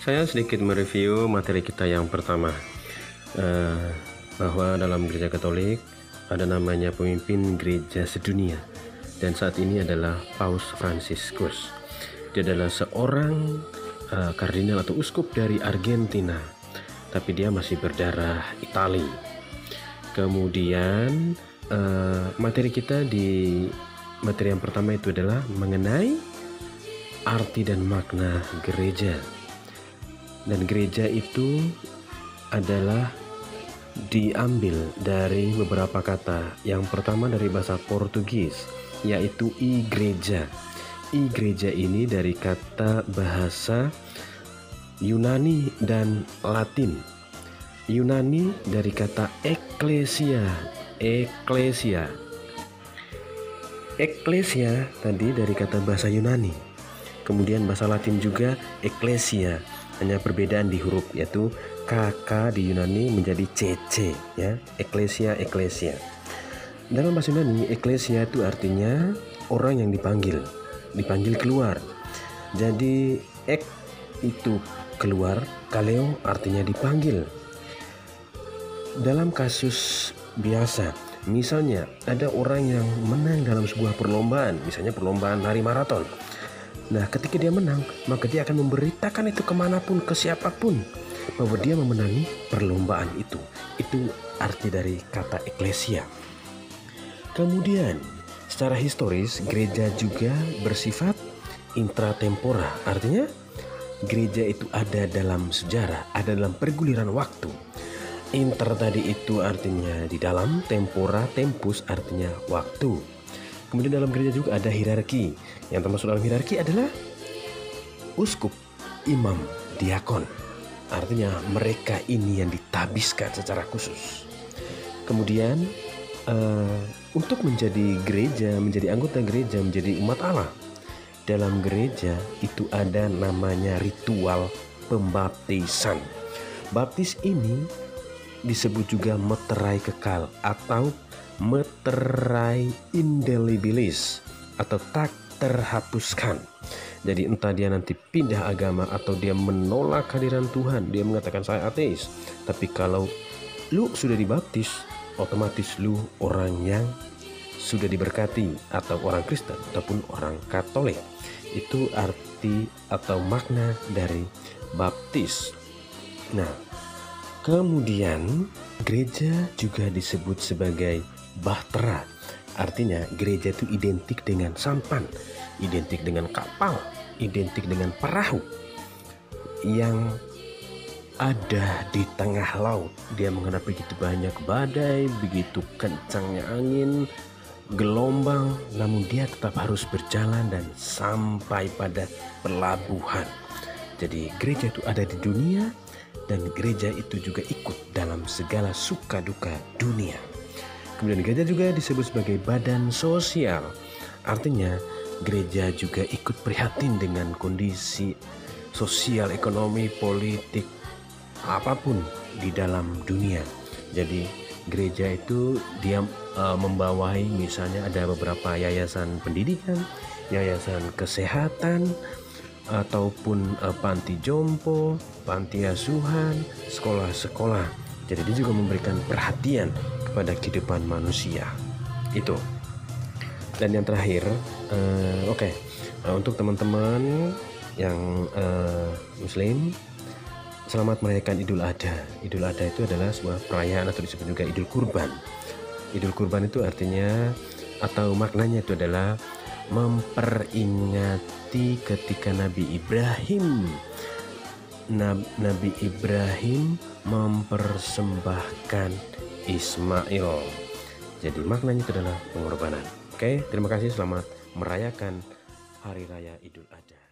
Saya sedikit mereview materi kita yang pertama, bahwa dalam gereja Katolik ada namanya pemimpin gereja sedunia, dan saat ini adalah Paus Fransiskus. Dia adalah seorang kardinal atau uskup dari Argentina, tapi dia masih berdarah Itali. Kemudian materi kita di materi yang pertama itu adalah mengenai arti dan makna gereja. Dan gereja itu adalah diambil dari beberapa kata. Yang pertama dari bahasa Portugis, yaitu igreja. Igreja ini dari kata bahasa Yunani dan Latin. Yunani dari kata ekklesia. Ekklesia tadi dari kata bahasa Yunani. Kemudian bahasa Latin juga ecclesia, hanya perbedaan di huruf, yaitu KK di Yunani menjadi CC, ya, ecclesia. Dalam bahasa Yunani, ecclesia itu artinya orang yang dipanggil keluar. Jadi ek itu keluar, kaleo artinya dipanggil. Dalam kasus biasa, misalnya ada orang yang menang dalam sebuah perlombaan, misalnya perlombaan lari maraton. Nah, ketika dia menang, maka dia akan memberitakan itu kemanapun, ke siapapun, bahwa dia memenangi perlombaan itu. Itu arti dari kata ecclesia. Kemudian, secara historis, gereja juga bersifat intratempora. Artinya, gereja itu ada dalam sejarah, ada dalam perguliran waktu. Inter tadi itu artinya di dalam, tempora, tempus artinya waktu. Kemudian dalam gereja juga ada hierarki. Yang termasuk dalam hierarki adalah uskup, imam, diakon. Artinya mereka ini yang ditabiskan secara khusus. Kemudian untuk menjadi gereja, menjadi anggota gereja, menjadi umat Allah, dalam gereja itu ada namanya ritual pembaptisan. Baptis ini disebut juga meterai kekal atau meterai indelibilis atau tak terhapuskan. Jadi entah dia nanti pindah agama atau dia menolak kehadiran Tuhan, dia mengatakan saya ateis, tapi kalau lu sudah dibaptis, otomatis lu orang yang sudah diberkati, atau orang Kristen ataupun orang Katolik. Itu arti atau makna dari baptis. Nah, kemudian gereja juga disebut sebagai bahtera. Artinya gereja itu identik dengan sampan, identik dengan kapal, identik dengan perahu yang ada di tengah laut. Dia menghadapi begitu banyak badai, begitu kencangnya angin, gelombang, namun dia tetap harus berjalan dan sampai pada pelabuhan. Jadi gereja itu ada di dunia, dan gereja itu juga ikut dalam segala suka duka dunia. Kemudian gereja juga disebut sebagai badan sosial. Artinya gereja juga ikut prihatin dengan kondisi sosial, ekonomi, politik, apapun di dalam dunia. Jadi gereja itu dia membawahi, misalnya ada beberapa yayasan pendidikan, yayasan kesehatan, ataupun panti jompo, panti asuhan, sekolah-sekolah. Jadi dia juga memberikan perhatian kepada kehidupan manusia. Itu. Dan yang terakhir, untuk teman-teman yang Muslim, selamat merayakan Idul Adha. Idul Adha itu adalah sebuah perayaan atau disebut juga Idul Kurban. Idul Kurban itu artinya atau maknanya itu adalah memperingati ketika Nabi Ibrahim mempersembahkan Ismail. Jadi maknanya itu adalah pengorbanan. Oke, terima kasih, selamat merayakan Hari Raya Idul Adha.